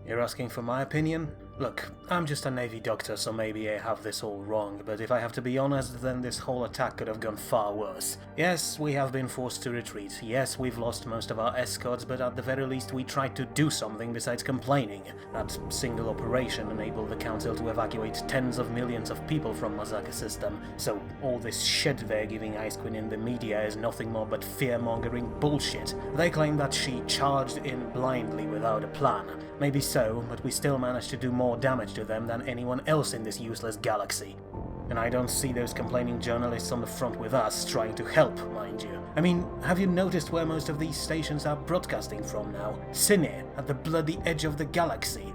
You're asking for my opinion? Look, I'm just a Navy doctor, so maybe I have this all wrong, but if I have to be honest, then this whole attack could have gone far worse. Yes, we have been forced to retreat. Yes, we've lost most of our escorts, but at the very least we tried to do something besides complaining. That single operation enabled the Council to evacuate tens of millions of people from Mezaka system, so all this shit they're giving Ice Queen in the media is nothing more but fear-mongering bullshit. They claim that she charged in blindly without a plan. Maybe so, but we still managed to do more damage to them than anyone else in this useless galaxy. And I don't see those complaining journalists on the front with us, trying to help, mind you. I mean, have you noticed where most of these stations are broadcasting from now? Cine, at the bloody edge of the galaxy.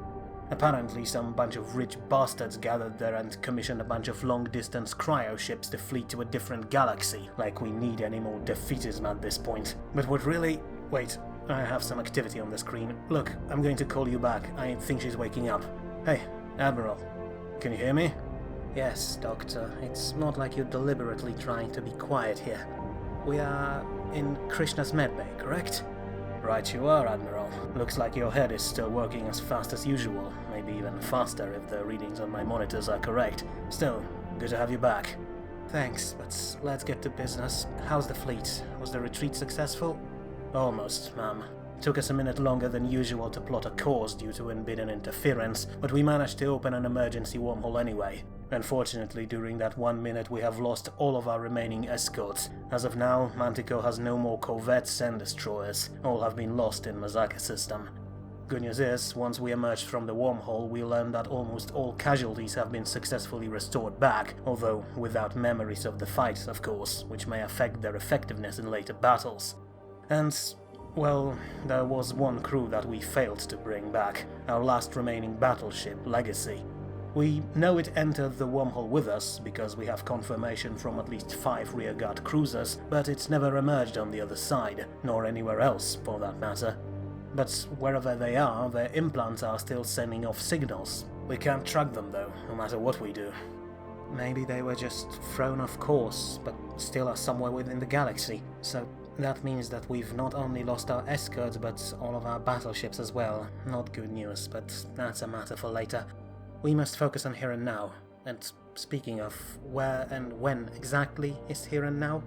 Apparently some bunch of rich bastards gathered there and commissioned a bunch of long-distance cryo-ships to flee to a different galaxy. Like we need any more defeatism at this point. But what really... Wait, I have some activity on the screen. Look, I'm going to call you back. I think she's waking up. Hey, Admiral. Can you hear me? Yes, Doctor. It's not like you're deliberately trying to be quiet here. We are in Krishna's medbay, correct? Right you are, Admiral. Looks like your head is still working as fast as usual. Maybe even faster if the readings on my monitors are correct. Still, good to have you back. Thanks, but let's get to business. How's the fleet? Was the retreat successful? Almost, ma'am. Took us a minute longer than usual to plot a course due to Unbidden interference, but we managed to open an emergency wormhole anyway. Unfortunately, during that 1 minute we have lost all of our remaining escorts. As of now, Manticore has no more corvettes and destroyers. All have been lost in Mezaka system. Good news is, once we emerged from the wormhole, we learned that almost all casualties have been successfully restored back, although without memories of the fight, of course, which may affect their effectiveness in later battles. And, well, there was one crew that we failed to bring back, our last remaining battleship, Legacy. We know it entered the wormhole with us, because we have confirmation from at least 5 rearguard cruisers, but it's never emerged on the other side, nor anywhere else, for that matter. But wherever they are, their implants are still sending off signals. We can't track them though, no matter what we do. Maybe they were just thrown off course, but still are somewhere within the galaxy, so that means that we've not only lost our escorts, but all of our battleships as well. Not good news, but that's a matter for later. We must focus on here and now. And speaking of, where and when exactly is here and now?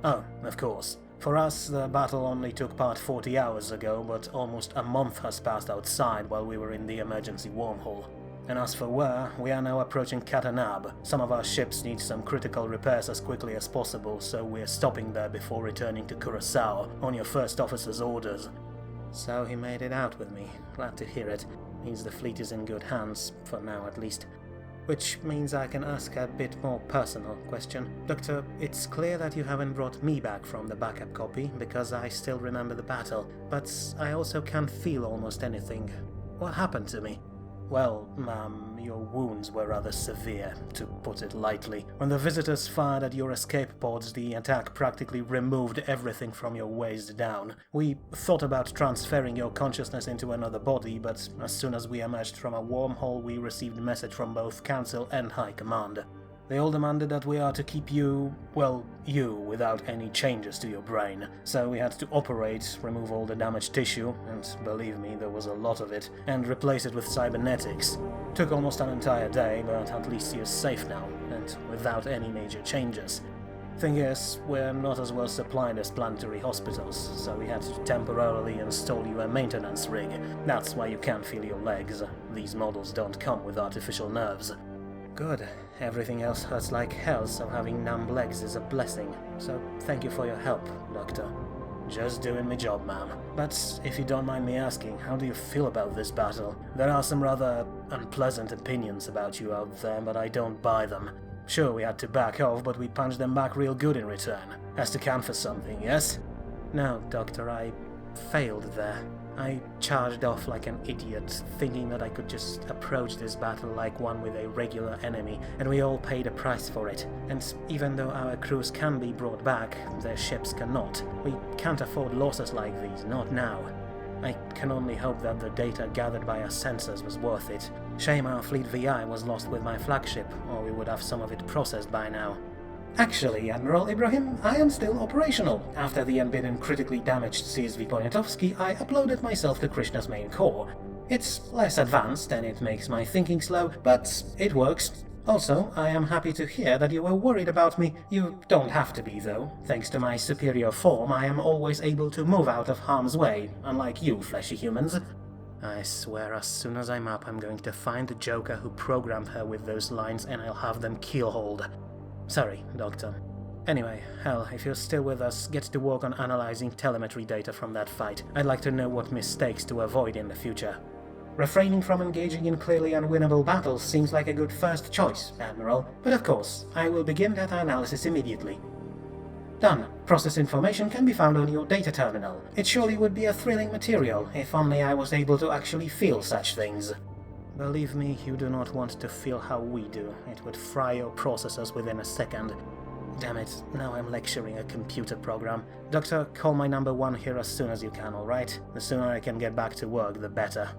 Oh, of course. For us, the battle only took part 40 hours ago, but almost a month has passed outside while we were in the emergency wormhole. And as for where, we are now approaching Katanab. Some of our ships need some critical repairs as quickly as possible, so we're stopping there before returning to Curaçao, on your first officer's orders. So he made it out with me. Glad to hear it. Means the fleet is in good hands, for now at least. Which means I can ask a bit more personal question. Doctor, it's clear that you haven't brought me back from the backup copy, because I still remember the battle, but I also can't feel almost anything. What happened to me? Well, ma'am, your wounds were rather severe, to put it lightly. When the visitors fired at your escape pods, the attack practically removed everything from your waist down. We thought about transferring your consciousness into another body, but as soon as we emerged from a wormhole, we received a message from both Council and High Command. They all demanded that we are to keep you, well, you, without any changes to your brain. So we had to operate, remove all the damaged tissue, and believe me, there was a lot of it, and replace it with cybernetics. Took almost an entire day, but at least you're safe now, and without any major changes. Thing is, we're not as well supplied as planetary hospitals, so we had to temporarily install you a maintenance rig. That's why you can't feel your legs. These models don't come with artificial nerves. Good. Everything else hurts like hell, so having numb legs is a blessing. So thank you for your help, Doctor. Just doing my job, ma'am. But if you don't mind me asking, how do you feel about this battle? There are some rather unpleasant opinions about you out there, but I don't buy them. Sure, we had to back off, but we punched them back real good in return. Has to count for something, yes? No, Doctor, I failed there. I charged off like an idiot, thinking that I could just approach this battle like one with a regular enemy, and we all paid a price for it. And even though our crews can be brought back, their ships cannot. We can't afford losses like these, not now. I can only hope that the data gathered by our sensors was worth it. Shame our fleet VI was lost with my flagship, or we would have some of it processed by now. Actually, Admiral Ibrahim, I am still operational. After the Unbidden critically damaged CSV Poniatowski, I uploaded myself to Krishna's main core. It's less advanced and it makes my thinking slow, but it works. Also, I am happy to hear that you were worried about me. You don't have to be, though. Thanks to my superior form, I am always able to move out of harm's way, unlike you fleshy humans. I swear as soon as I'm up, I'm going to find the Joker who programmed her with those lines and I'll have them keelhauled. Sorry, Doctor. Anyway, hell, if you're still with us, get to work on analyzing telemetry data from that fight. I'd like to know what mistakes to avoid in the future. Refraining from engaging in clearly unwinnable battles seems like a good first choice, Admiral, but of course, I will begin that analysis immediately. Done. Process information can be found on your data terminal. It surely would be a thrilling material, if only I was able to actually feel such things. Believe me, you do not want to feel how we do. It would fry your processors within a second. Damn it, now I'm lecturing a computer program. Doctor, call my number 1 here as soon as you can, alright? The sooner I can get back to work, the better.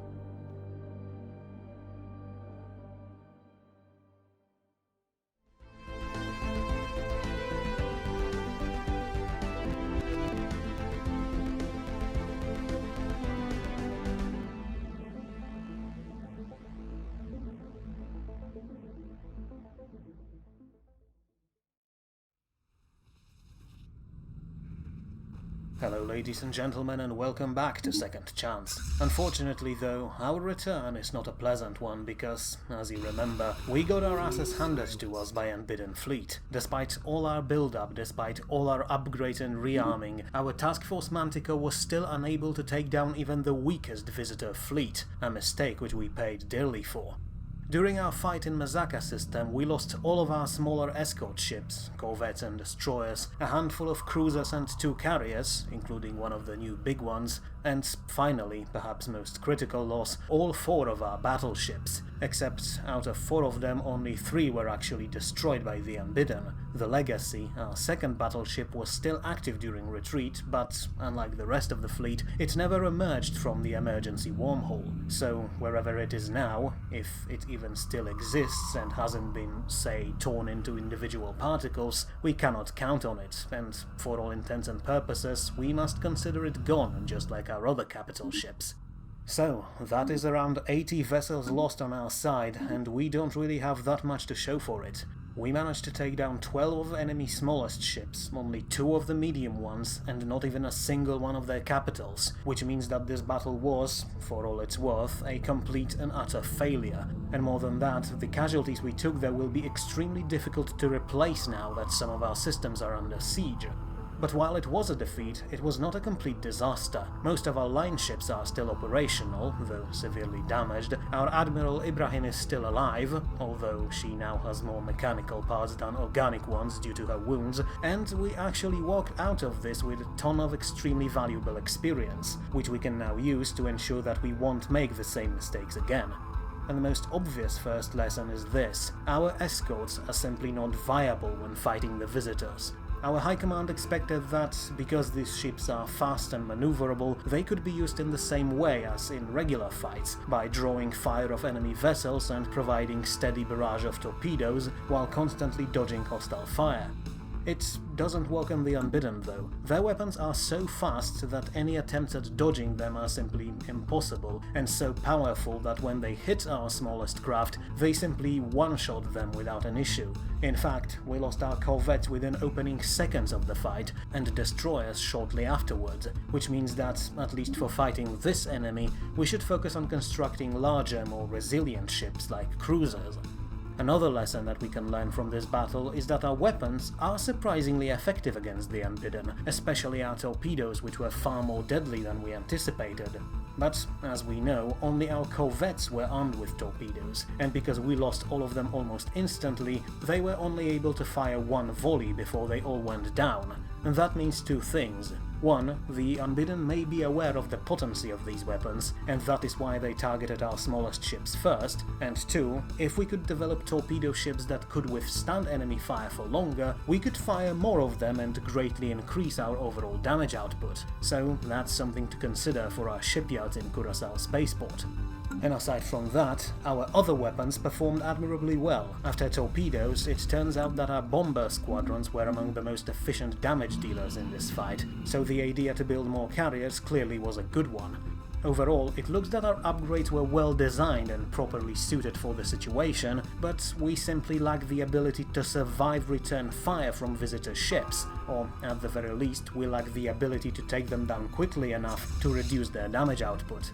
Hello ladies and gentlemen, and welcome back to Second Chance. Unfortunately though, our return is not a pleasant one because, as you remember, we got our asses handed to us by Unbidden fleet. Despite all our build-up, despite all our upgrade and rearming, our Task Force Manticore was still unable to take down even the weakest visitor fleet, a mistake which we paid dearly for. During our fight in Mezaka system, we lost all of our smaller escort ships, corvettes and destroyers, a handful of cruisers and 2 carriers, including one of the new big ones, and finally, perhaps most critical loss, all 4 of our battleships, except out of 4 of them only 3 were actually destroyed by the Unbidden. The Legacy, our second battleship, was still active during retreat, but unlike the rest of the fleet, it never emerged from the emergency wormhole, so wherever it is now, if it even still exists and hasn't been, say, torn into individual particles, we cannot count on it, and for all intents and purposes, we must consider it gone, just like our other capital ships. So, that is around 80 vessels lost on our side, and we don't really have that much to show for it. We managed to take down 12 of the enemy's smallest ships, only 2 of the medium ones, and not even a single one of their capitals, which means that this battle was, for all it's worth, a complete and utter failure. And more than that, the casualties we took there will be extremely difficult to replace now that some of our systems are under siege. But while it was a defeat, it was not a complete disaster. Most of our line ships are still operational, though severely damaged. Our Admiral Ibrahim is still alive, although she now has more mechanical parts than organic ones due to her wounds, and we actually walked out of this with a ton of extremely valuable experience, which we can now use to ensure that we won't make the same mistakes again. And the most obvious first lesson is this: our escorts are simply not viable when fighting the visitors. Our High Command expected that, because these ships are fast and maneuverable, they could be used in the same way as in regular fights, by drawing fire of enemy vessels and providing steady barrage of torpedoes, while constantly dodging hostile fire. It doesn't work on the Unbidden though. Their weapons are so fast that any attempts at dodging them are simply impossible, and so powerful that when they hit our smallest craft, they simply one-shot them without an issue. In fact, we lost our corvettes within opening seconds of the fight, and destroyers shortly afterwards, which means that, at least for fighting this enemy, we should focus on constructing larger, more resilient ships like cruisers. Another lesson that we can learn from this battle is that our weapons are surprisingly effective against the Unbidden, especially our torpedoes, which were far more deadly than we anticipated. But, as we know, only our corvettes were armed with torpedoes, and because we lost all of them almost instantly, they were only able to fire 1 volley before they all went down. And that means 2 things. 1, the Unbidden may be aware of the potency of these weapons, and that is why they targeted our smallest ships first, and 2, if we could develop torpedo ships that could withstand enemy fire for longer, we could fire more of them and greatly increase our overall damage output. So that's something to consider for our shipyards in Curaçao Spaceport. And aside from that, our other weapons performed admirably well. After torpedoes, it turns out that our bomber squadrons were among the most efficient damage dealers in this fight, so the idea to build more carriers clearly was a good one. Overall, it looks that our upgrades were well designed and properly suited for the situation, but we simply lack the ability to survive return fire from visitor ships, or at the very least, we lack the ability to take them down quickly enough to reduce their damage output.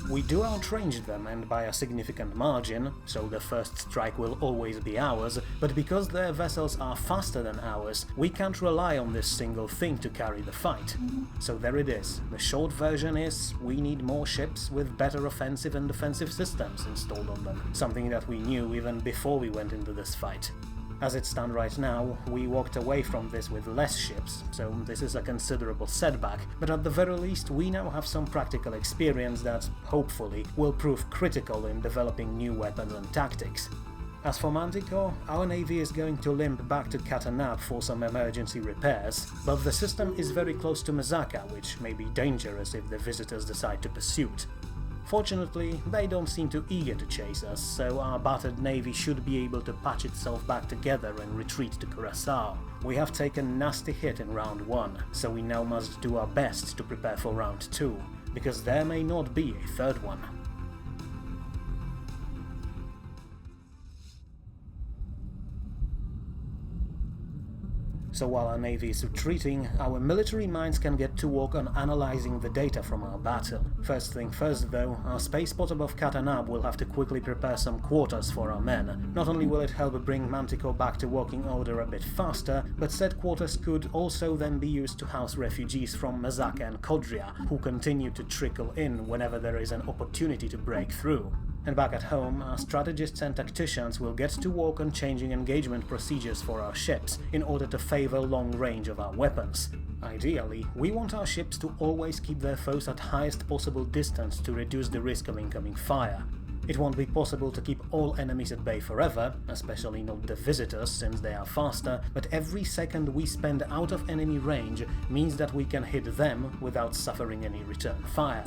We do outrange them, and by a significant margin, so the first strike will always be ours, but because their vessels are faster than ours, we can't rely on this single thing to carry the fight. So there it is. The short version is, we need more ships with better offensive and defensive systems installed on them, something that we knew even before we went into this fight. As it stands right now, we walked away from this with less ships, so this is a considerable setback, but at the very least we now have some practical experience that, hopefully, will prove critical in developing new weapons and tactics. As for Manticore, our navy is going to limp back to Katanab for some emergency repairs, but the system is very close to Mezaka, which may be dangerous if the visitors decide to pursue it. Fortunately, they don't seem too eager to chase us, so our battered navy should be able to patch itself back together and retreat to Curaçao. We have taken a nasty hit in round 1, so we now must do our best to prepare for round 2, because there may not be a third one. So while our navy is retreating, our military minds can get to work on analyzing the data from our battle. First thing first though, our spaceport above Katanab will have to quickly prepare some quarters for our men. Not only will it help bring Manticore back to working order a bit faster, but said quarters could also then be used to house refugees from Mezaka and Kodria, who continue to trickle in whenever there is an opportunity to break through. And back at home, our strategists and tacticians will get to work on changing engagement procedures for our ships in order to favor long range of our weapons. Ideally, we want our ships to always keep their foes at highest possible distance to reduce the risk of incoming fire. It won't be possible to keep all enemies at bay forever, especially not the visitors since they are faster, but every second we spend out of enemy range means that we can hit them without suffering any return fire.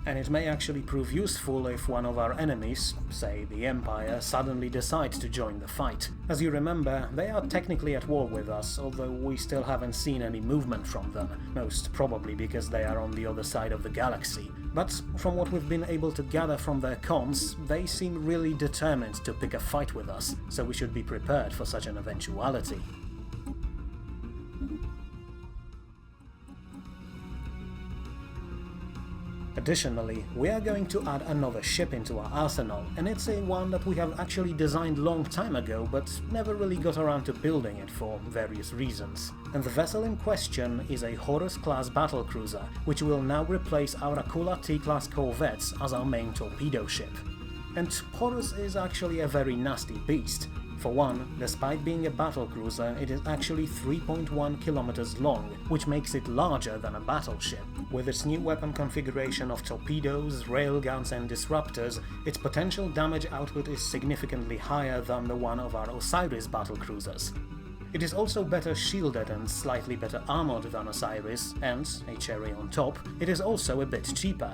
And it may actually prove useful if one of our enemies, say the Empire, suddenly decides to join the fight. As you remember, they are technically at war with us, although we still haven't seen any movement from them, most probably because they are on the other side of the galaxy. But from what we've been able to gather from their comms, they seem really determined to pick a fight with us, so we should be prepared for such an eventuality. Additionally, we are going to add another ship into our arsenal, and it's a one that we have actually designed long time ago, but never really got around to building it for various reasons. And the vessel in question is a Horus class battlecruiser, which will now replace our Akula T-class corvettes as our main torpedo ship. And Horus is actually a very nasty beast. For one, despite being a battlecruiser, it is actually 3.1 kilometers long, which makes it larger than a battleship. With its new weapon configuration of torpedoes, railguns and disruptors, its potential damage output is significantly higher than the one of our Osiris battlecruisers. It is also better shielded and slightly better armored than Osiris, and, a cherry on top, it is also a bit cheaper.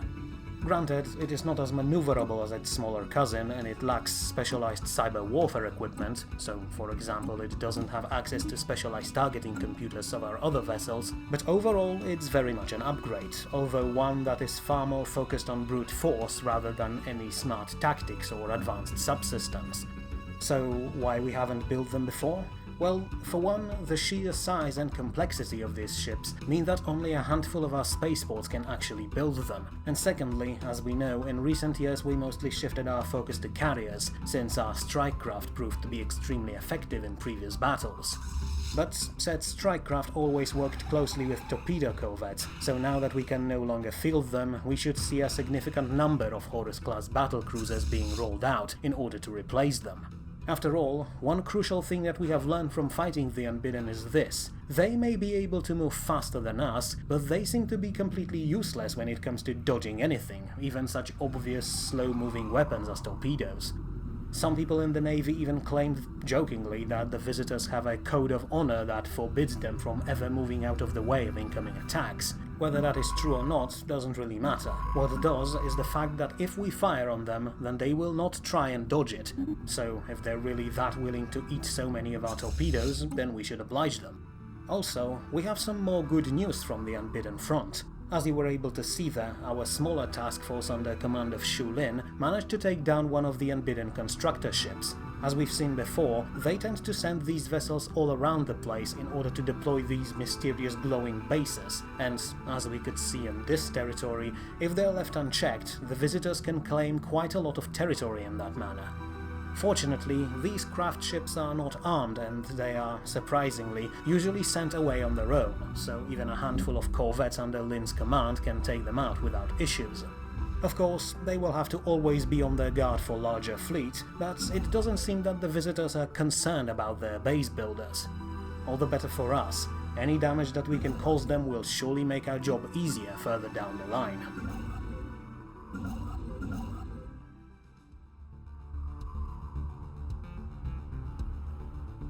Granted, it is not as maneuverable as its smaller cousin, and it lacks specialized cyber warfare equipment, so for example it doesn't have access to specialized targeting computers of our other vessels, but overall it's very much an upgrade, although one that is far more focused on brute force rather than any smart tactics or advanced subsystems. So why we haven't built them before? Well, for one, the sheer size and complexity of these ships mean that only a handful of our spaceports can actually build them. And secondly, as we know, in recent years we mostly shifted our focus to carriers, since our strike craft proved to be extremely effective in previous battles. But said strike craft always worked closely with torpedo corvettes, so now that we can no longer field them, we should see a significant number of Horus-class battlecruisers being rolled out in order to replace them. After all, one crucial thing that we have learned from fighting the Unbidden is this: they may be able to move faster than us, but they seem to be completely useless when it comes to dodging anything, even such obvious slow-moving weapons as torpedoes. Some people in the Navy even claimed jokingly that the visitors have a code of honor that forbids them from ever moving out of the way of incoming attacks. Whether that is true or not doesn't really matter. What does is the fact that if we fire on them, then they will not try and dodge it. So if they're really that willing to eat so many of our torpedoes, then we should oblige them. Also, we have some more good news from the Unbidden front. As you were able to see there, our smaller task force under command of Shu Lin managed to take down one of the Unbidden constructor ships. As we've seen before, they tend to send these vessels all around the place in order to deploy these mysterious glowing bases, and as we could see in this territory, if they're left unchecked, the visitors can claim quite a lot of territory in that manner. Fortunately, these craft ships are not armed and they are, surprisingly, usually sent away on their own, so even a handful of corvettes under Lin's command can take them out without issues. Of course, they will have to always be on their guard for larger fleet, but it doesn't seem that the visitors are concerned about their base builders. All the better for us. Any damage that we can cause them will surely make our job easier further down the line.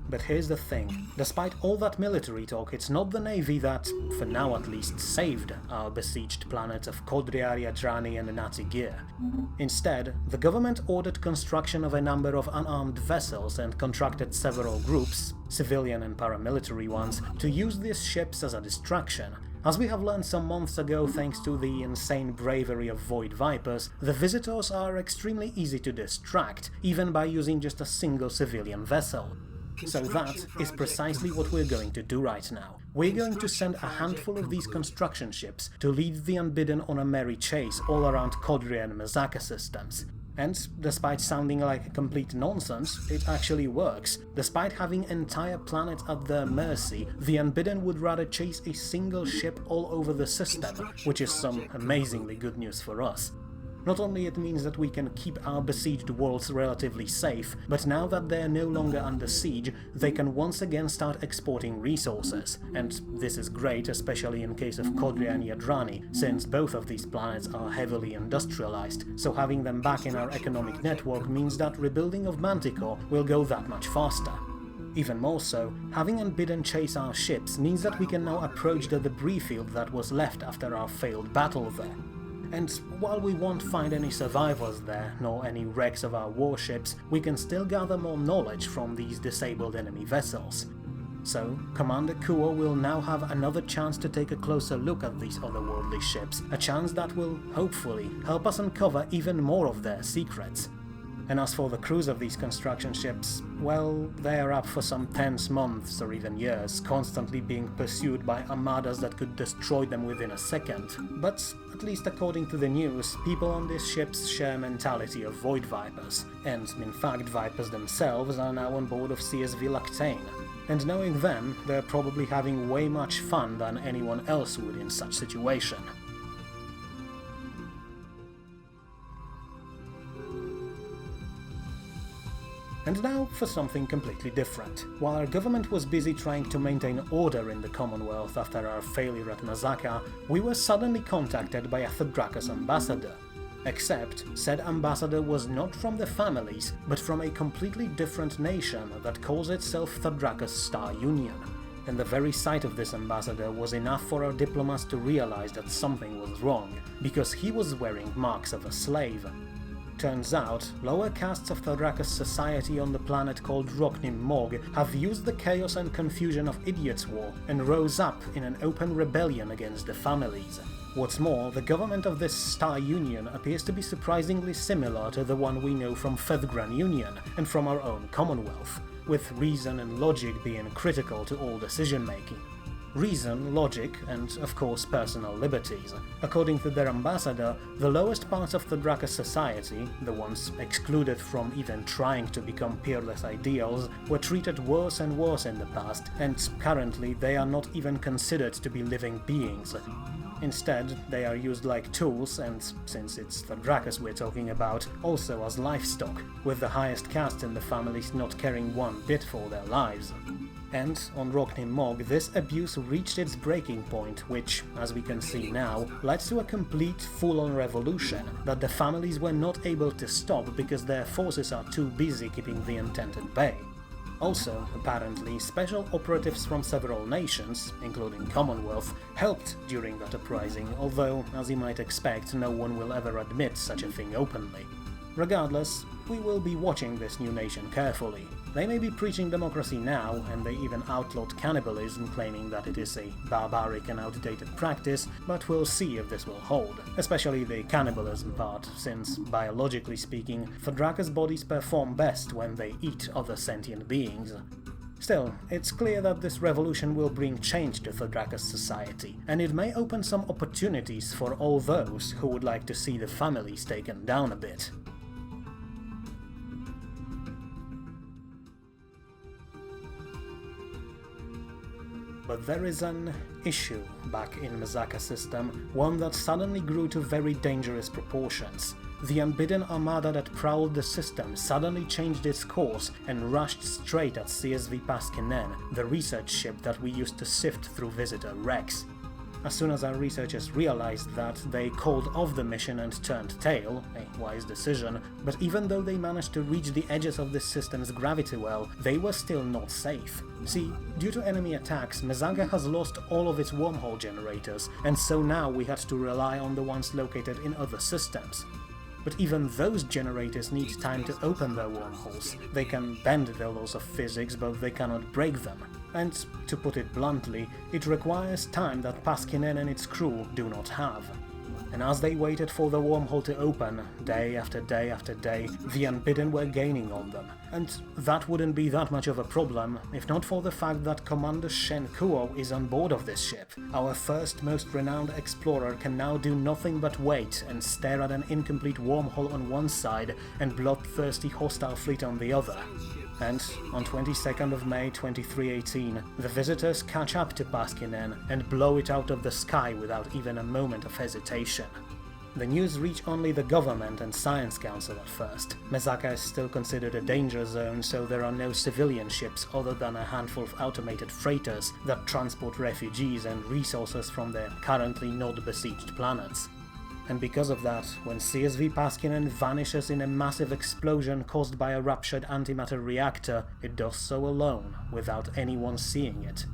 But here's the thing, despite all that military talk, it's not the Navy that, for now at least, saved our besieged planets of Kodria, Yadrani and Natigir. Instead, the government ordered construction of a number of unarmed vessels and contracted several groups, civilian and paramilitary ones, to use these ships as a distraction. As we have learned some months ago thanks to the insane bravery of Void Vipers, the visitors are extremely easy to distract, even by using just a single civilian vessel. So that is precisely what we're going to do right now. We're going to send a handful of these construction ships to lead the Unbidden on a merry chase all around Kodria and Mezaka systems. And despite sounding like complete nonsense, it actually works. Despite having entire planets at their mercy, the Unbidden would rather chase a single ship all over the system, which is some amazingly good news for us. Not only it means that we can keep our besieged worlds relatively safe, but now that they're no longer under siege, they can once again start exporting resources. And this is great, especially in case of Kodria and Yadrani, since both of these planets are heavily industrialized, so having them back in our economic network means that rebuilding of Manticore will go that much faster. Even more so, having Unbidden chase our ships means that we can now approach the debris field that was left after our failed battle there. And while we won't find any survivors there, nor any wrecks of our warships, we can still gather more knowledge from these disabled enemy vessels. So, Commander Kuo will now have another chance to take a closer look at these otherworldly ships, a chance that will, hopefully, help us uncover even more of their secrets. And as for the crews of these construction ships, well, they are up for some tense months or even years, constantly being pursued by armadas that could destroy them within a second. But, at least according to the news, people on these ships share mentality of Void Vipers, and in fact Vipers themselves are now on board of CSV Lactane. And knowing them, they're probably having way much fun than anyone else would in such situation. And now for something completely different. While our government was busy trying to maintain order in the Commonwealth after our failure at Mezaka, we were suddenly contacted by a Drunkest ambassador. Except, said ambassador was not from the families, but from a completely different nation that calls itself the Drunkest Star Union. And the very sight of this ambassador was enough for our diplomats to realize that something was wrong, because he was wearing marks of a slave. Turns out, lower castes of Drunkest society on the planet called Roknim Mog have used the chaos and confusion of Idiots' War and rose up in an open rebellion against the families. What's more, the government of this Star Union appears to be surprisingly similar to the one we know from Fethgran Union and from our own Commonwealth, with reason and logic being critical to all decision-making. Reason, logic, and of course personal liberties. According to their ambassador, the lowest parts of the Drunkest society, the ones excluded from even trying to become peerless ideals, were treated worse and worse in the past, and currently they are not even considered to be living beings. Instead, they are used like tools, and since it's the Drunkest we're talking about, also as livestock, with the highest caste in the families not caring one bit for their lives. And on Roknim Mog, this abuse reached its breaking point, which, as we can see now, led to a complete full-on revolution that the families were not able to stop because their forces are too busy keeping the intent at bay. Also, apparently, special operatives from several nations, including Commonwealth, helped during that uprising, although, as you might expect, no one will ever admit such a thing openly. Regardless, we will be watching this new nation carefully, They may be preaching democracy now, and they even outlawed cannibalism, claiming that it is a barbaric and outdated practice, but we'll see if this will hold, especially the cannibalism part, since, biologically speaking, Fedraka's bodies perform best when they eat other sentient beings. Still, it's clear that this revolution will bring change to Fedraka's society, and it may open some opportunities for all those who would like to see the families taken down a bit. But there is an issue back in Mezaka system, one that suddenly grew to very dangerous proportions. The Unbidden armada that prowled the system suddenly changed its course and rushed straight at CSV Pass Cannon, the research ship that we used to sift through Visitor Rex. As soon as our researchers realized that, they called off the mission and turned tail, a wise decision, but even though they managed to reach the edges of this system's gravity well, they were still not safe. See, due to enemy attacks, Mezaka has lost all of its wormhole generators, and so now we had to rely on the ones located in other systems. But even those generators need time to open their wormholes. They can bend the laws of physics, but they cannot break them. And, to put it bluntly, it requires time that Pass Cannon and its crew do not have. And as they waited for the wormhole to open, day after day after day, the Unbidden were gaining on them. And that wouldn't be that much of a problem, if not for the fact that Commander Shen Kuo is on board of this ship. Our first most renowned explorer can now do nothing but wait and stare at an incomplete wormhole on one side and bloodthirsty hostile fleet on the other. And on 22nd of May 2318, the visitors catch up to Pass Cannon and blow it out of the sky without even a moment of hesitation. The news reach only the government and science council at first. Mezaka is still considered a danger zone, so there are no civilian ships other than a handful of automated freighters that transport refugees and resources from their currently not besieged planets. And because of that, when CSV Pass Cannon vanishes in a massive explosion caused by a ruptured antimatter reactor, it does so alone, without anyone seeing it.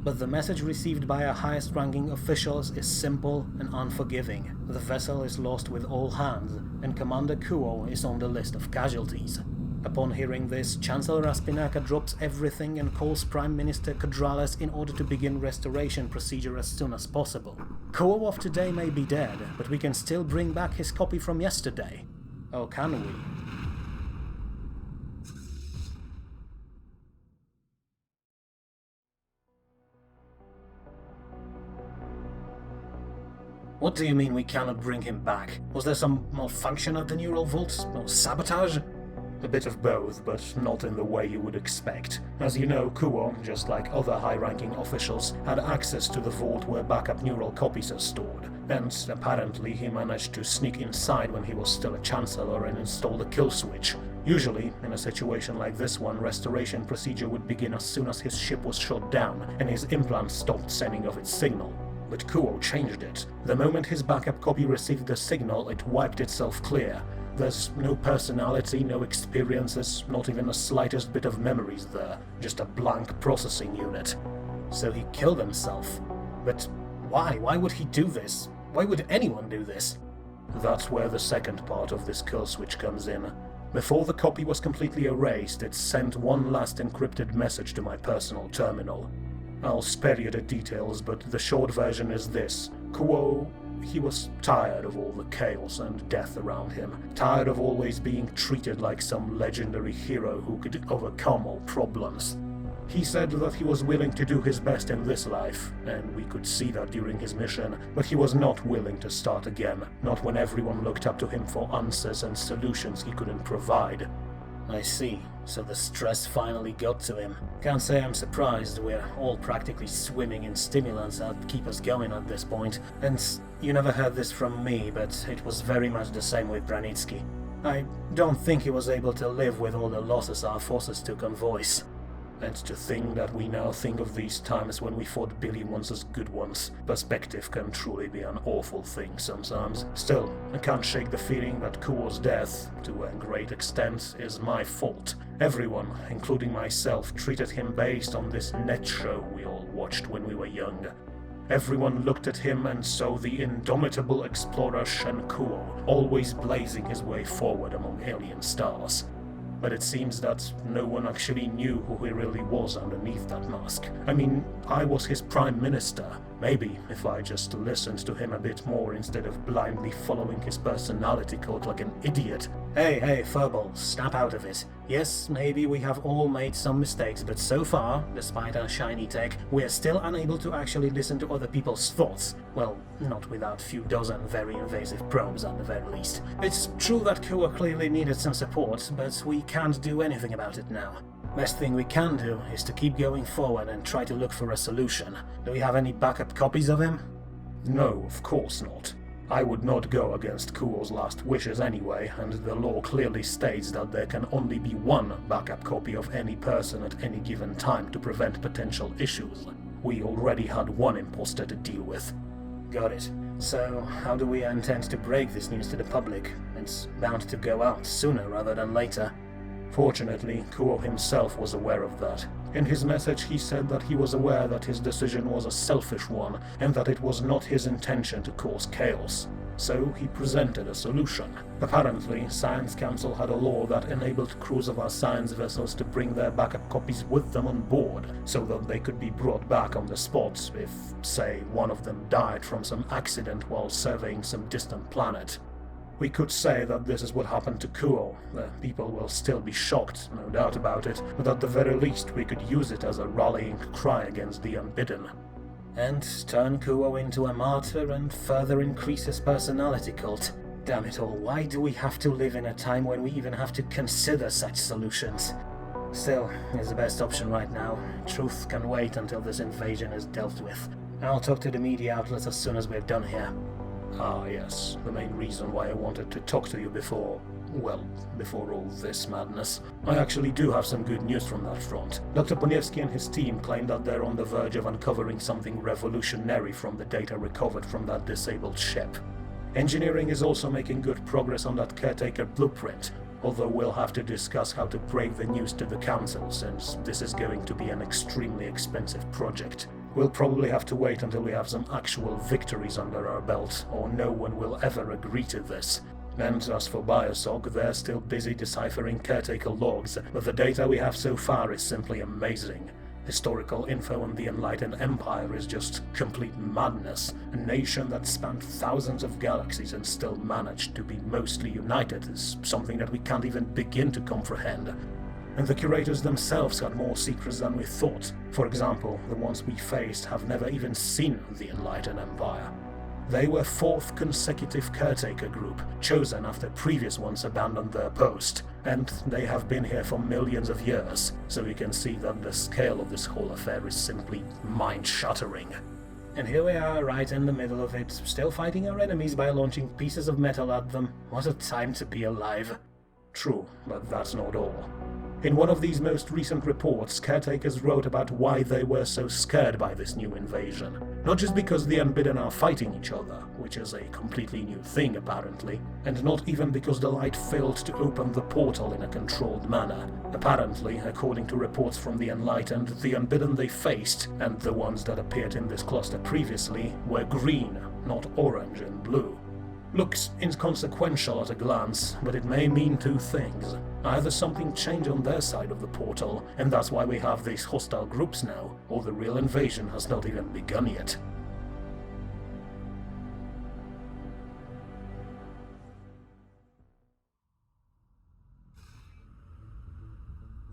But the message received by our highest-ranking officials is simple and unforgiving. The vessel is lost with all hands, and Commander Kuo is on the list of casualties. Upon hearing this, Chancellor Aspinaka drops everything and calls Prime Minister Cadrales in order to begin restoration procedure as soon as possible. Kuo of today may be dead, but we can still bring back his copy from yesterday. Or can we? What do you mean we cannot bring him back? Was there some malfunction at the neural vaults? Or sabotage? A bit of both, but not in the way you would expect. As you know, Kuo, just like other high-ranking officials, had access to the vault where backup neural copies are stored, and apparently he managed to sneak inside when he was still a Chancellor and install the kill switch. Usually, in a situation like this one, restoration procedure would begin as soon as his ship was shot down and his implant stopped sending off its signal. But Kuo changed it. The moment his backup copy received the signal, it wiped itself clear. There's no personality, no experiences, not even the slightest bit of memories there, just a blank processing unit. So he killed himself. But why? Why would he do this? Why would anyone do this? That's where the second part of this kill switch comes in. Before the copy was completely erased, it sent one last encrypted message to my personal terminal. I'll spare you the details, but the short version is this. Kuo, he was tired of all the chaos and death around him, tired of always being treated like some legendary hero who could overcome all problems. He said that he was willing to do his best in this life, and we could see that during his mission, but he was not willing to start again, not when everyone looked up to him for answers and solutions he couldn't provide. I see. So the stress finally got to him. Can't say I'm surprised, we're all practically swimming in stimulants that keep us going at this point. And you never heard this from me, but it was very much the same with Branitsky. I don't think he was able to live with all the losses our forces took on voice. And to think that we now think of these times when we fought Billy ones as good ones. Perspective can truly be an awful thing sometimes. Still, I can't shake the feeling that Kuo's death, to a great extent, is my fault. Everyone, including myself, treated him based on this net show we all watched when we were young. Everyone looked at him and saw the indomitable explorer Shen Kuo, always blazing his way forward among alien stars. but it seems that no one actually knew who he really was underneath that mask. I mean, I was his prime minister. Maybe if I just listened to him a bit more instead of blindly following his personality code like an idiot. Hey, Furball, snap out of it. Yes, maybe we have all made some mistakes, but so far, despite our shiny tech, we are still unable to actually listen to other people's thoughts. Well, not without a few dozen very invasive probes at the very least. It's true that Kua clearly needed some support, but we can't do anything about it now. Best thing we can do is to keep going forward and try to look for a solution. Do we have any backup copies of him? No, of course not. I would not go against Kuo's last wishes anyway, and the law clearly states that there can only be one backup copy of any person at any given time to prevent potential issues. We already had one imposter to deal with. Got it. So, how do we intend to break this news to the public? It's bound to go out sooner rather than later. Fortunately, Kuo himself was aware of that. In his message he said that he was aware that his decision was a selfish one, and that it was not his intention to cause chaos. So he presented a solution. Apparently, Science Council had a law that enabled crews of our science vessels to bring their backup copies with them on board, so that they could be brought back on the spot if, say, one of them died from some accident while surveying some distant planet. We could say that this is what happened to Kuo. The people will still be shocked, no doubt about it, but at the very least we could use it as a rallying cry against the Unbidden. And turn Kuo into a martyr and further increase his personality cult. Damn it all, why do we have to live in a time when we even have to consider such solutions? Still, it's the best option right now. Truth can wait until this invasion is dealt with. I'll talk to the media outlets as soon as we're done here. Ah, yes, the main reason why I wanted to talk to you before all this madness. I actually do have some good news from that front. Dr. Poniewski and his team claim that they're on the verge of uncovering something revolutionary from the data recovered from that disabled ship. Engineering is also making good progress on that caretaker blueprint, although we'll have to discuss how to break the news to the Council, since this is going to be an extremely expensive project. We'll probably have to wait until we have some actual victories under our belt, or no one will ever agree to this. And as for Bioshock, they're still busy deciphering caretaker logs, but the data we have so far is simply amazing. Historical info on the Enlightened Empire is just complete madness. A nation that spanned thousands of galaxies and still managed to be mostly united is something that we can't even begin to comprehend. And the curators themselves had more secrets than we thought. For example, the ones we faced have never even seen the Enlightened Empire. They were fourth consecutive caretaker group, chosen after previous ones abandoned their post, and they have been here for millions of years, so you can see that the scale of this whole affair is simply mind-shattering. And here we are, right in the middle of it, still fighting our enemies by launching pieces of metal at them. What a time to be alive. True, but that's not all. In one of these most recent reports, caretakers wrote about why they were so scared by this new invasion. Not just because the Unbidden are fighting each other, which is a completely new thing apparently, and not even because the light failed to open the portal in a controlled manner. Apparently, according to reports from the Enlightened, the Unbidden they faced, and the ones that appeared in this cluster previously, were green, not orange and blue. Looks inconsequential at a glance, but it may mean two things. Either something changed on their side of the portal, and that's why we have these hostile groups now, or the real invasion has not even begun yet.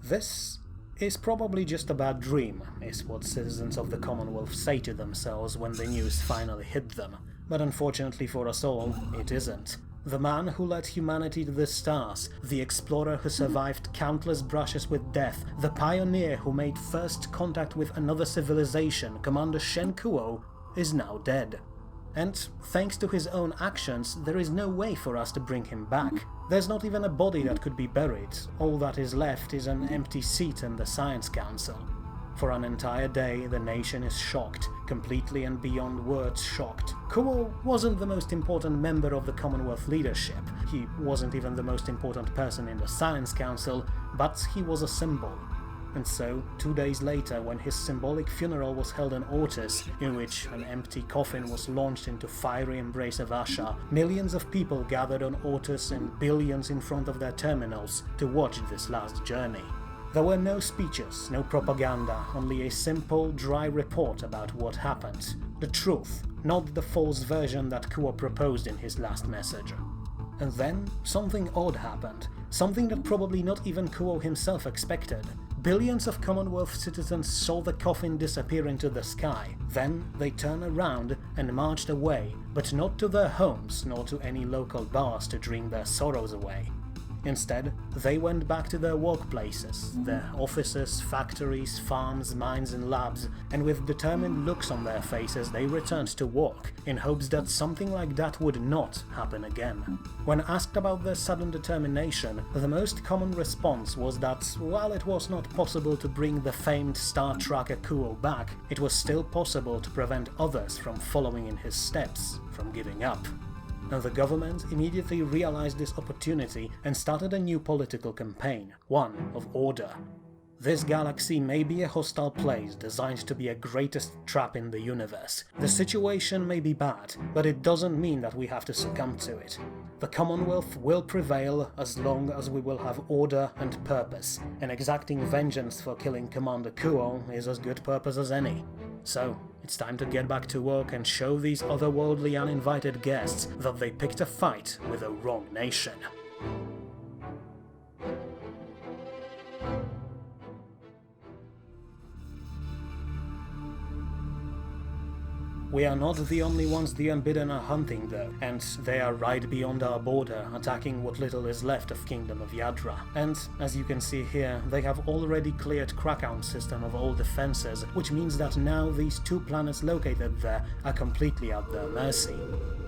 This is probably just a bad dream, is what citizens of the Commonwealth say to themselves when the news finally hit them. But unfortunately for us all, it isn't. The man who led humanity to the stars, the explorer who survived countless brushes with death, the pioneer who made first contact with another civilization, Commander Shen Kuo, is now dead. And thanks to his own actions, there is no way for us to bring him back. There's not even a body that could be buried. All that is left is an empty seat in the Science Council. For an entire day, the nation is shocked, completely and beyond words shocked. Kuo wasn't the most important member of the Commonwealth leadership. He wasn't even the most important person in the Science Council, but he was a symbol. And so, 2 days later, when his symbolic funeral was held on Ortis, in which an empty coffin was launched into fiery embrace of Asha, millions of people gathered on Ortis and billions in front of their terminals to watch this last journey. There were no speeches, no propaganda, only a simple, dry report about what happened. The truth, not the false version that Kuo proposed in his last message. And then, something odd happened. Something that probably not even Kuo himself expected. Billions of Commonwealth citizens saw the coffin disappear into the sky. Then they turned around and marched away, but not to their homes nor to any local bars to drink their sorrows away. Instead, they went back to their workplaces, their offices, factories, farms, mines and labs, and with determined looks on their faces they returned to work, in hopes that something like that would not happen again. When asked about their sudden determination, the most common response was that while it was not possible to bring the famed Star Tracker Kuo back, it was still possible to prevent others from following in his steps, from giving up. Now the government immediately realized this opportunity and started a new political campaign, one of order. This galaxy may be a hostile place designed to be a greatest trap in the universe. The situation may be bad, but it doesn't mean that we have to succumb to it. The Commonwealth will prevail as long as we will have order and purpose, and exacting vengeance for killing Commander Kuo is as good purpose as any. So, it's time to get back to work and show these otherworldly uninvited guests that they picked a fight with the wrong nation. We are not the only ones the Unbidden are hunting though, and they are right beyond our border, attacking what little is left of Kingdom of Yadra. And, as you can see here, they have already cleared Krakown's system of all defenses, which means that now these two planets located there are completely at their mercy.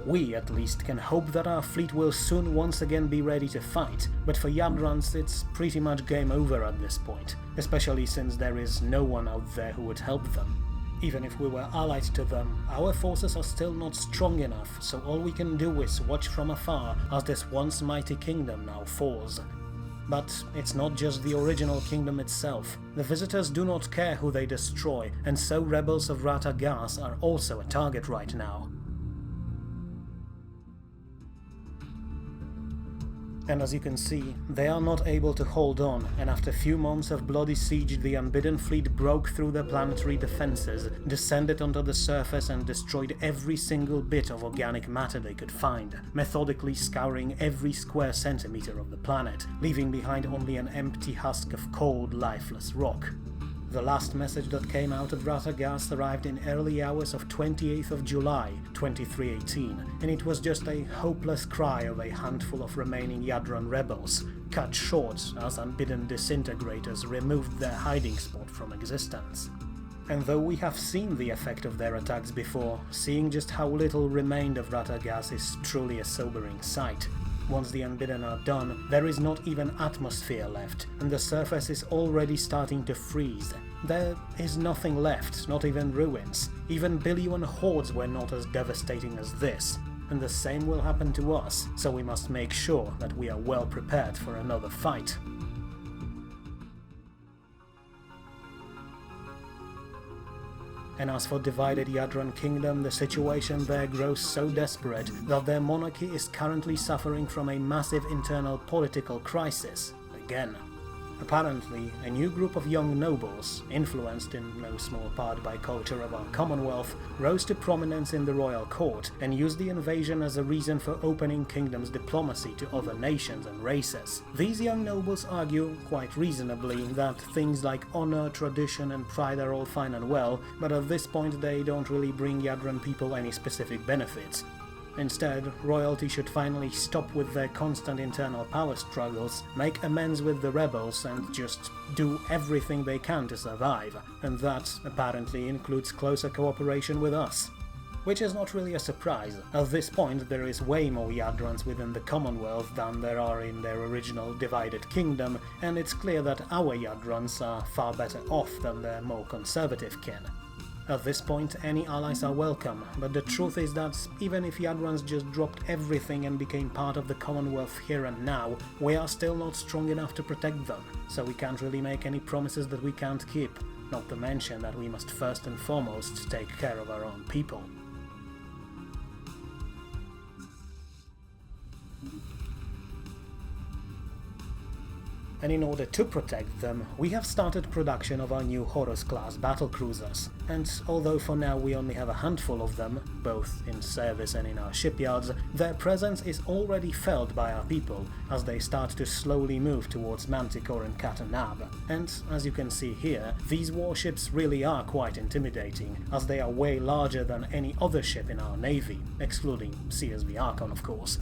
We, at least, can hope that our fleet will soon once again be ready to fight, but for Yadrans it's pretty much game over at this point, especially since there is no one out there who would help them. Even if we were allied to them, our forces are still not strong enough, so all we can do is watch from afar as this once mighty kingdom now falls. But it's not just the original kingdom itself. The visitors do not care who they destroy, and so rebels of Ratagas are also a target right now. And as you can see, they are not able to hold on, and after a few months of bloody siege, the Unbidden fleet broke through their planetary defenses, descended onto the surface and destroyed every single bit of organic matter they could find, methodically scouring every square centimeter of the planet, leaving behind only an empty husk of cold, lifeless rock. The last message that came out of Ratagas arrived in early hours of 28th of July, 2318, and it was just a hopeless cry of a handful of remaining Yadran rebels, cut short as Unbidden disintegrators removed their hiding spot from existence. And though we have seen the effect of their attacks before, seeing just how little remained of Ratagas is truly a sobering sight. Once the Unbidden are done, there is not even atmosphere left, and the surface is already starting to freeze. There is nothing left, not even ruins. Even billion hordes were not as devastating as this, and the same will happen to us, so we must make sure that we are well prepared for another fight. And as for divided Yadran Kingdom, the situation there grows so desperate that their monarchy is currently suffering from a massive internal political crisis, again. Apparently, a new group of young nobles, influenced in no small part by culture of our Commonwealth, rose to prominence in the royal court and used the invasion as a reason for opening Kingdom's diplomacy to other nations and races. These young nobles argue, quite reasonably, that things like honor, tradition and pride are all fine and well, but at this point they don't really bring Yadran people any specific benefits. Instead, royalty should finally stop with their constant internal power struggles, make amends with the rebels, and just do everything they can to survive, and that apparently includes closer cooperation with us. Which is not really a surprise. At this point there is way more Yadrans within the Commonwealth than there are in their original divided kingdom, and it's clear that our Yadrans are far better off than their more conservative kin. At this point, any allies are welcome, but the truth is that even if Yadrans just dropped everything and became part of the Commonwealth here and now, we are still not strong enough to protect them, so we can't really make any promises that we can't keep, not to mention that we must first and foremost take care of our own people. And in order to protect them, we have started production of our new Horus-class battlecruisers, and although for now we only have a handful of them, both in service and in our shipyards, their presence is already felt by our people as they start to slowly move towards Manticore and Katanab. And as you can see here, these warships really are quite intimidating, as they are way larger than any other ship in our navy, excluding CSV Archon of course.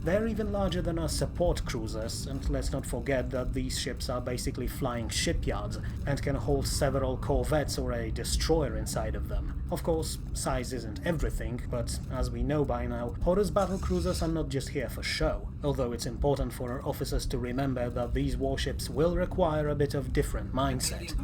They're even larger than our support cruisers, and let's not forget that these ships are basically flying shipyards and can hold several corvettes or a destroyer inside of them. Of course, size isn't everything, but as we know by now, Horus battlecruisers are not just here for show, although it's important for our officers to remember that these warships will require a bit of different mindset.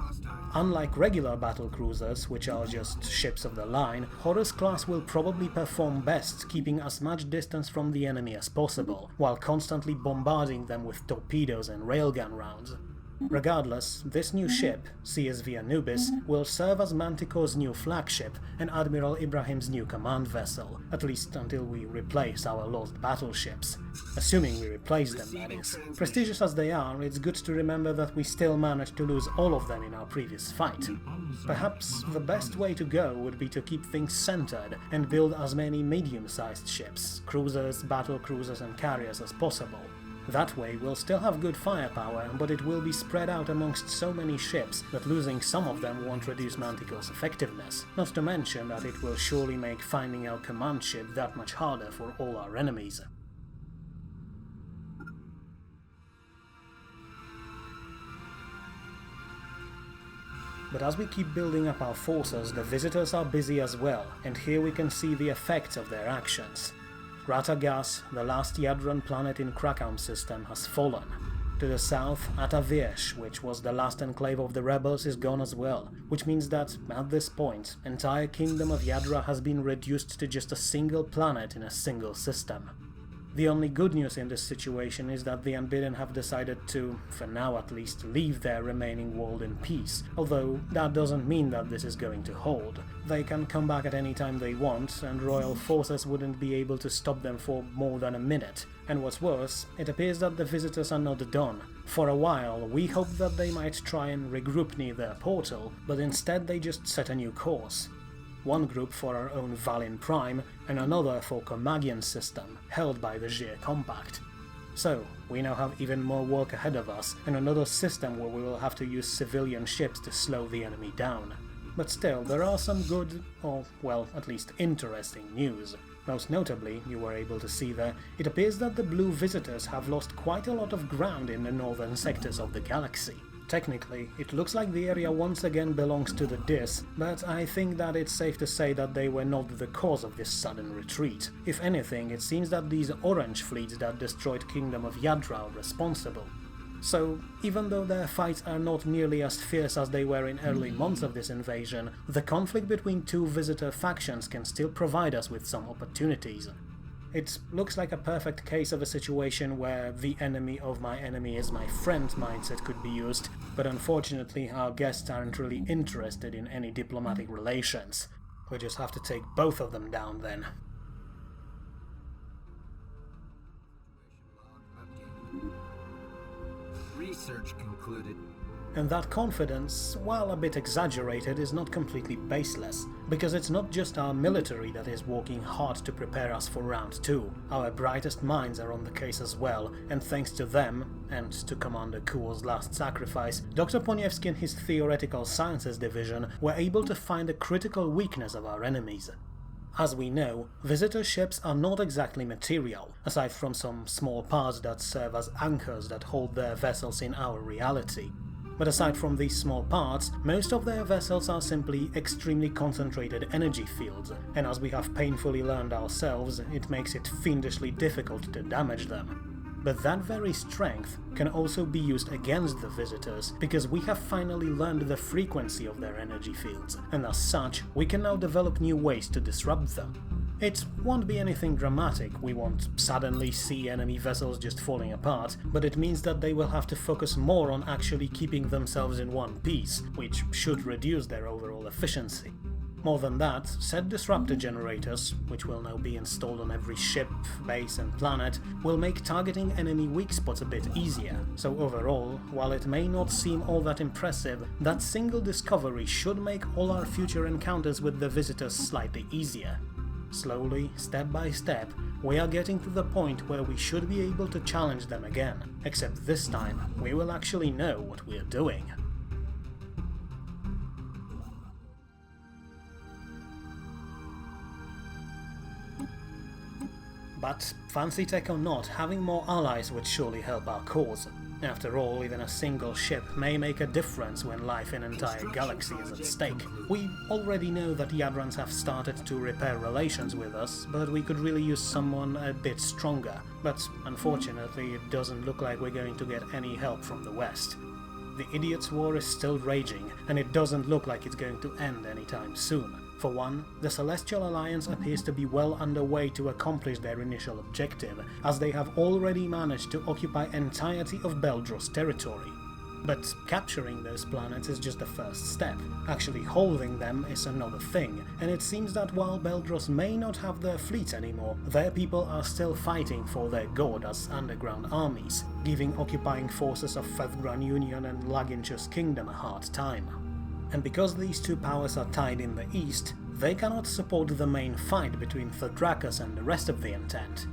Unlike regular battlecruisers, which are just ships of the line, Horus class will probably perform best keeping as much distance from the enemy as possible, while constantly bombarding them with torpedoes and railgun rounds. Regardless, this new ship, CSV Anubis, will serve as Manticore's new flagship and Admiral Ibrahim's new command vessel, at least until we replace our lost battleships. Assuming we replace them, that is. Prestigious as they are, it's good to remember that we still managed to lose all of them in our previous fight. Perhaps the best way to go would be to keep things centered and build as many medium-sized ships, cruisers, battlecruisers and carriers as possible. That way we'll still have good firepower, but it will be spread out amongst so many ships that losing some of them won't reduce Manticore's effectiveness, not to mention that it will surely make finding our command ship that much harder for all our enemies. But as we keep building up our forces, the visitors are busy as well, and here we can see the effects of their actions. Ratagas, the last Yadran planet in Krakaum's system, has fallen. To the south, Atavirsh, which was the last enclave of the rebels, is gone as well, which means that, at this point, entire kingdom of Yadra has been reduced to just a single planet in a single system. The only good news in this situation is that the Unbidden have decided to, for now at least, leave their remaining world in peace, although that doesn't mean that this is going to hold. They can come back at any time they want, and royal forces wouldn't be able to stop them for more than a minute. And what's worse, it appears that the visitors are not done. For a while, we hoped that they might try and regroup near their portal, but instead they just set a new course. One group for our own Valin Prime, and another for Komagian's system, held by the Zhir Compact. So, we now have even more work ahead of us, and another system where we will have to use civilian ships to slow the enemy down. But still, there are some good, or well, at least interesting news. Most notably, you were able to see there, it appears that the blue visitors have lost quite a lot of ground in the northern sectors of the galaxy. Technically, it looks like the area once again belongs to the Deus, but I think that it's safe to say that they were not the cause of this sudden retreat. If anything, it seems that these orange fleets that destroyed Kingdom of Yadra are responsible. So, even though their fights are not nearly as fierce as they were in early months of this invasion, the conflict between two visitor factions can still provide us with some opportunities. It looks like a perfect case of a situation where the enemy of my enemy is my friend mindset could be used, but unfortunately our guests aren't really interested in any diplomatic relations. We just have to take both of them down then. Research concluded. And that confidence, while a bit exaggerated, is not completely baseless, because it's not just our military that is working hard to prepare us for round 2. Our brightest minds are on the case as well, and thanks to them, and to Commander Kuo's last sacrifice, Dr. Poniewski and his Theoretical Sciences division were able to find a critical weakness of our enemies. As we know, visitor ships are not exactly material, aside from some small parts that serve as anchors that hold their vessels in our reality. But aside from these small parts, most of their vessels are simply extremely concentrated energy fields, and as we have painfully learned ourselves, it makes it fiendishly difficult to damage them. But that very strength can also be used against the visitors, because we have finally learned the frequency of their energy fields, and as such, we can now develop new ways to disrupt them. It won't be anything dramatic, we won't suddenly see enemy vessels just falling apart, but it means that they will have to focus more on actually keeping themselves in one piece, which should reduce their overall efficiency. More than that, said disruptor generators, which will now be installed on every ship, base and planet, will make targeting enemy weak spots a bit easier, so overall, while it may not seem all that impressive, that single discovery should make all our future encounters with the visitors slightly easier. Slowly, step by step, we are getting to the point where we should be able to challenge them again, except this time we will actually know what we are doing. But, fancy tech or not, having more allies would surely help our cause. After all, even a single ship may make a difference when life in an entire galaxy is at stake. We already know that Yadrans have started to repair relations with us, but we could really use someone a bit stronger. But unfortunately, it doesn't look like we're going to get any help from the West. The Idiots' War is still raging, and it doesn't look like it's going to end anytime soon. For one, the Celestial Alliance appears to be well underway to accomplish their initial objective, as they have already managed to occupy entirety of Beldros territory. But capturing those planets is just the first step. Actually holding them is another thing, and it seems that while Beldros may not have their fleet anymore, their people are still fighting for their god as underground armies, giving occupying forces of Stellaris Union and Laginchus Kingdom a hard time. And because these two powers are tied in the east, they cannot support the main fight between Thrakus and the rest of the Intent.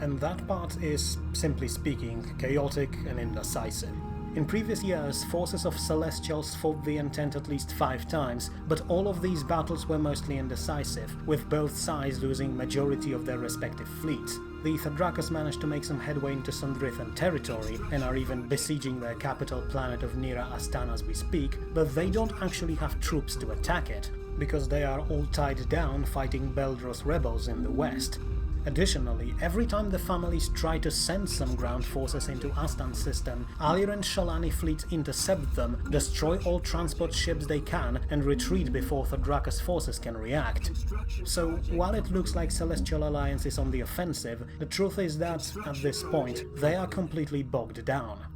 And that part is, simply speaking, chaotic and indecisive. In previous years, forces of Celestials fought the Intent at least 5 times, but all of these battles were mostly indecisive, with both sides losing majority of their respective fleets. The Thrakus managed to make some headway into Sundrithan territory, and are even besieging their capital planet of Nira Astan as we speak, but they don't actually have troops to attack it, because they are all tied down fighting Beldros rebels in the west. Additionally, every time the families try to send some ground forces into Astan's system, Alir and Shalani fleets intercept them, destroy all transport ships they can, and retreat before Thrakus forces can react. So, while it looks like Celestial Alliance is on the offensive, the truth is that, at this point, they are completely bogged down.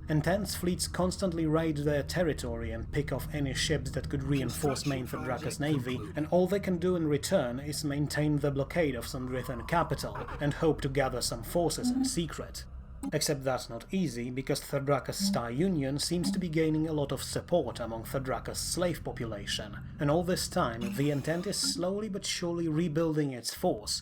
Intense fleets constantly raid their territory and pick off any ships that could reinforce main Thrakus navy, and all they can do in return is maintain the blockade of Sundrithan capital and hope to gather some forces in secret. Except that's not easy, because Thrakus Star Union seems to be gaining a lot of support among Thrakus' slave population, and all this time the Intent is slowly but surely rebuilding its force.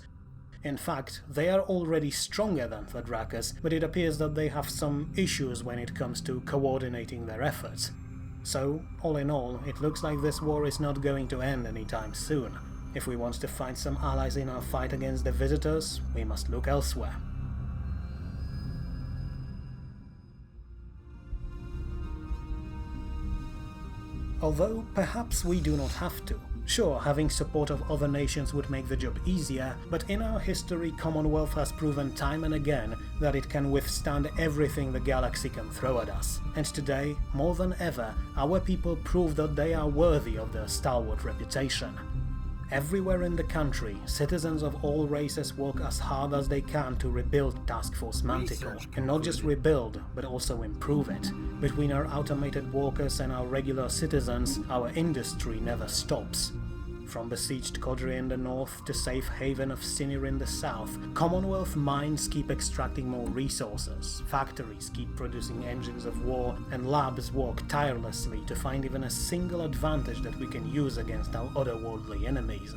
In fact, they are already stronger than Thrakus, but it appears that they have some issues when it comes to coordinating their efforts. So, all in all, it looks like this war is not going to end anytime soon. If we want to find some allies in our fight against the visitors, we must look elsewhere. Although, perhaps we do not have to. Sure, having support of other nations would make the job easier, but in our history Commonwealth has proven time and again that it can withstand everything the galaxy can throw at us. And today, more than ever, our people prove that they are worthy of their stalwart reputation. Everywhere in the country, citizens of all races work as hard as they can to rebuild Task Force Manticore, and not just rebuild, but also improve it. Between our automated workers and our regular citizens, our industry never stops. From besieged Kodri in the north to safe haven of Sinir in the south, Commonwealth mines keep extracting more resources, factories keep producing engines of war, and labs work tirelessly to find even a single advantage that we can use against our otherworldly enemies.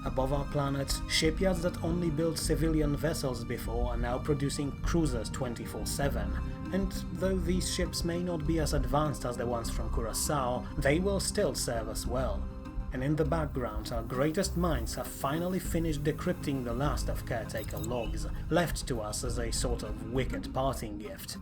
Above our planet, shipyards that only built civilian vessels before are now producing cruisers 24/7. And though these ships may not be as advanced as the ones from Curaçao, they will still serve us well. And in the background, our greatest minds have finally finished decrypting the last of Caretaker logs, left to us as a sort of wicked parting gift.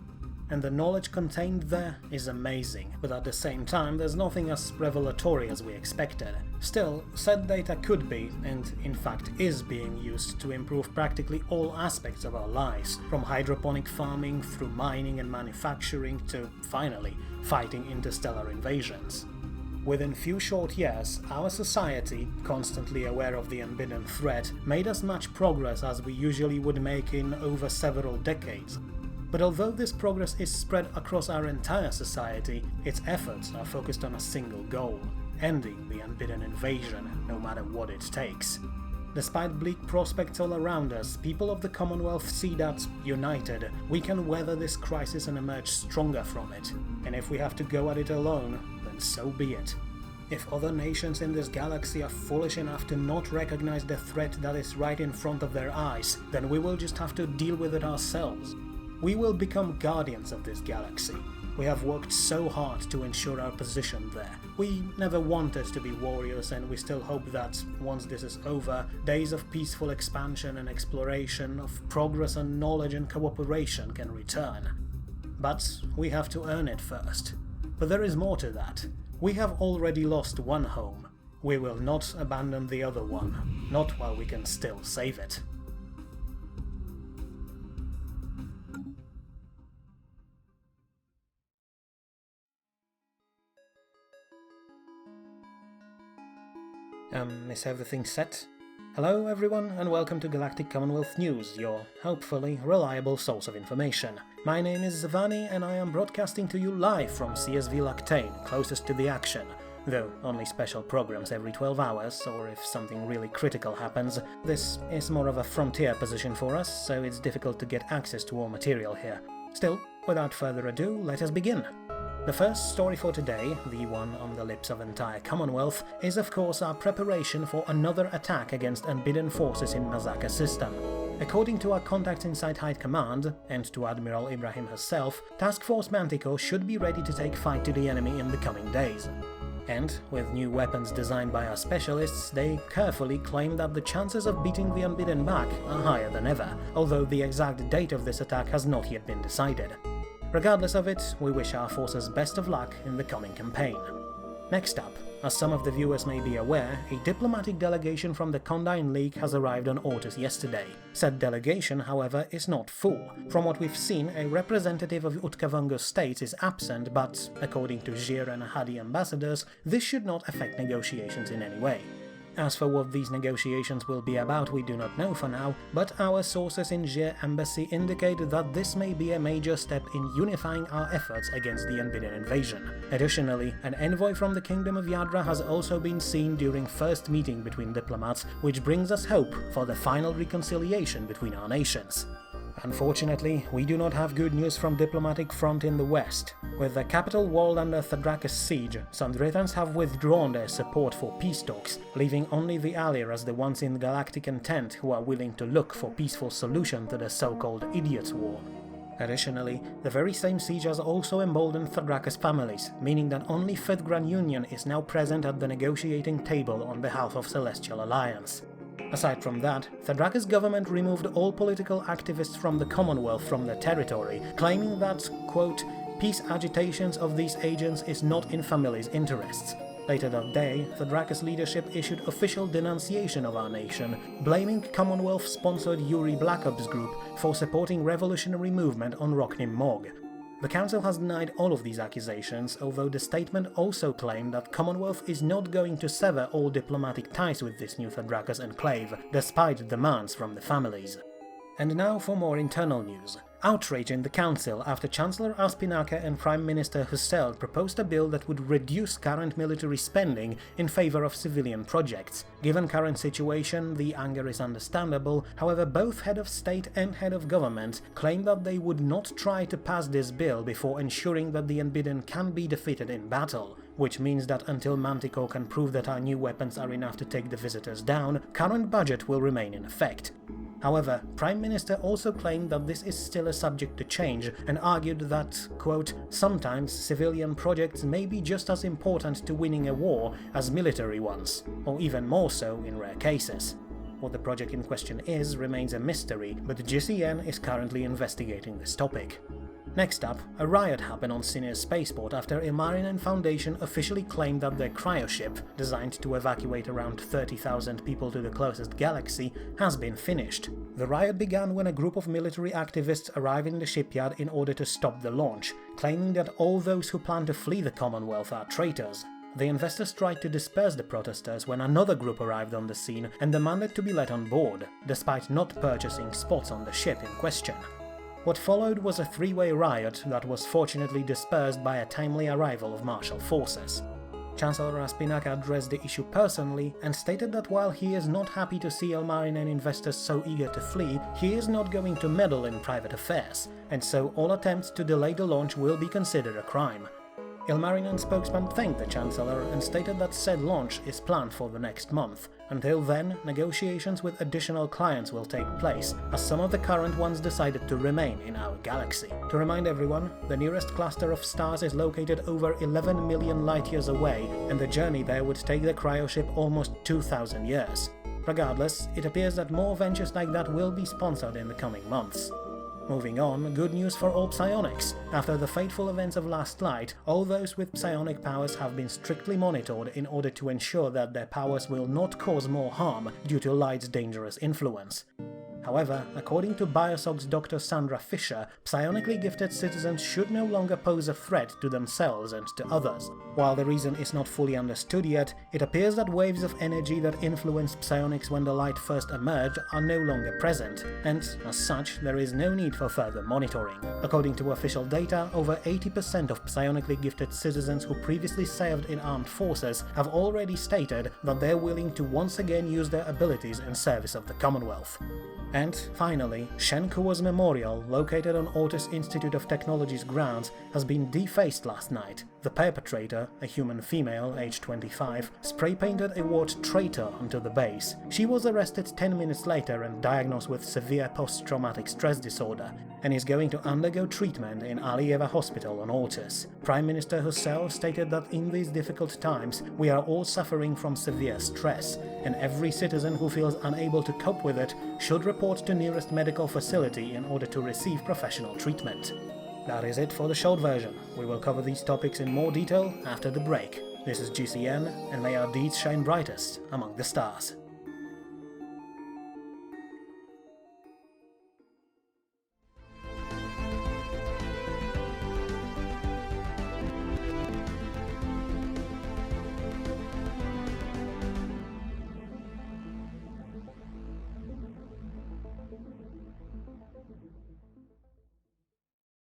and the knowledge contained there is amazing, but at the same time there's nothing as revelatory as we expected. Still, said data could be, and in fact is being used to improve practically all aspects of our lives, from hydroponic farming through mining and manufacturing to, finally, fighting interstellar invasions. Within few short years, our society, constantly aware of the Unbidden threat, made as much progress as we usually would make in over several decades. But although this progress is spread across our entire society, its efforts are focused on a single goal: ending the Unbidden invasion, no matter what it takes. Despite bleak prospects all around us, people of the Commonwealth see that, united, we can weather this crisis and emerge stronger from it. And if we have to go at it alone, then so be it. If other nations in this galaxy are foolish enough to not recognize the threat that is right in front of their eyes, then we will just have to deal with it ourselves. We will become guardians of this galaxy. We have worked so hard to ensure our position there. We never wanted to be warriors, and we still hope that, once this is over, days of peaceful expansion and exploration, of progress and knowledge and cooperation can return. But we have to earn it first. But there is more to that. We have already lost one home. We will not abandon the other one, not while we can still save it. Is everything set? Hello everyone, and welcome to Galactic Commonwealth News, your, hopefully, reliable source of information. My name is Zavani, and I am broadcasting to you live from CSV Lactane, closest to the action, though only special programs every 12 hours, or if something really critical happens. This is more of a frontier position for us, so it's difficult to get access to all material here. Still, without further ado, let us begin. The first story for today, the one on the lips of entire Commonwealth, is of course our preparation for another attack against Unbidden forces in Mezaka system. According to our contacts inside High Command, and to Admiral Ibrahim herself, Task Force Manticore should be ready to take fight to the enemy in the coming days. And, with new weapons designed by our specialists, they carefully claim that the chances of beating the Unbidden back are higher than ever, although the exact date of this attack has not yet been decided. Regardless of it, we wish our forces best of luck in the coming campaign. Next up, as some of the viewers may be aware, a diplomatic delegation from the Condyne League has arrived on Ortus yesterday. Said delegation, however, is not full. From what we've seen, a representative of Utkavungo states is absent, but, according to Jir and Hadi ambassadors, this should not affect negotiations in any way. As for what these negotiations will be about, we do not know for now, but our sources in Jir Embassy indicate that this may be a major step in unifying our efforts against the Unbidden invasion. Additionally, an envoy from the Kingdom of Yadra has also been seen during first meeting between diplomats, which brings us hope for the final reconciliation between our nations. Unfortunately, we do not have good news from diplomatic front in the west. With the capital walled under Thadrak's siege, some Drithans have withdrawn their support for peace talks, leaving only the Alir as the ones in galactic intent who are willing to look for peaceful solution to the so-called Idiots' War. Additionally, the very same siege has also emboldened Thadrak's families, meaning that only 5th Grand Union is now present at the negotiating table on behalf of Celestial Alliance. Aside from that, Thadrak's government removed all political activists from the Commonwealth from the territory, claiming that, quote, peace agitations of these agents is not in family's interests. Later that day, Thadrak's leadership issued official denunciation of our nation, blaming Commonwealth-sponsored Yuri Black Ops Group for supporting revolutionary movement on Roknim Mog. The Council has denied all of these accusations, although the statement also claimed that Commonwealth is not going to sever all diplomatic ties with this new Thadrak's enclave, despite demands from the families. And now for more internal news. Outrage in the Council after Chancellor Aspinaka and Prime Minister Hussein proposed a bill that would reduce current military spending in favor of civilian projects. Given current situation, the anger is understandable, however both head of state and head of government claim that they would not try to pass this bill before ensuring that the Unbidden can be defeated in battle, which means that until Manticore can prove that our new weapons are enough to take the visitors down, current budget will remain in effect. However, Prime Minister also claimed that this is still a subject to change and argued that, quote, sometimes civilian projects may be just as important to winning a war as military ones, or even more so in rare cases. What the project in question is remains a mystery, but GCN is currently investigating this topic. Next up, a riot happened on Sinir's spaceport after Ilmarinen Foundation officially claimed that their cryoship, designed to evacuate around 30,000 people to the closest galaxy, has been finished. The riot began when a group of military activists arrived in the shipyard in order to stop the launch, claiming that all those who plan to flee the Commonwealth are traitors. The investors tried to disperse the protesters when another group arrived on the scene and demanded to be let on board, despite not purchasing spots on the ship in question. What followed was a three-way riot that was fortunately dispersed by a timely arrival of martial forces. Chancellor Aspinaka addressed the issue personally and stated that while he is not happy to see Ilmarinen investors so eager to flee, he is not going to meddle in private affairs, and so all attempts to delay the launch will be considered a crime. Ilmarinen spokesman thanked the Chancellor and stated that said launch is planned for the next month. Until then, negotiations with additional clients will take place, as some of the current ones decided to remain in our galaxy. To remind everyone, the nearest cluster of stars is located over 11 million light-years away, and the journey there would take the cryoship almost 2,000 years. Regardless, it appears that more ventures like that will be sponsored in the coming months. Moving on, good news for all psionics. After the fateful events of last night, all those with psionic powers have been strictly monitored in order to ensure that their powers will not cause more harm due to light's dangerous influence. However, according to Biosog's Dr. Sandra Fisher, psionically gifted citizens should no longer pose a threat to themselves and to others. While the reason is not fully understood yet, it appears that waves of energy that influenced psionics when the light first emerged are no longer present, and, as such, there is no need for further monitoring. According to official data, over 80% of psionically gifted citizens who previously served in armed forces have already stated that they're willing to once again use their abilities in service of the Commonwealth. And, finally, Shenkua's memorial, located on Ortis Institute of Technology's grounds, has been defaced last night. The perpetrator, a human female, aged 25, spray-painted a word traitor onto the base. She was arrested 10 minutes later and diagnosed with severe post-traumatic stress disorder, and is going to undergo treatment in Alieva Hospital on Ortis. Prime Minister herself stated that in these difficult times, we are all suffering from severe stress, and every citizen who feels unable to cope with it should report to nearest medical facility in order to receive professional treatment. That is it for the short version. We will cover these topics in more detail after the break. This is GCN, and may our deeds shine brightest among the stars.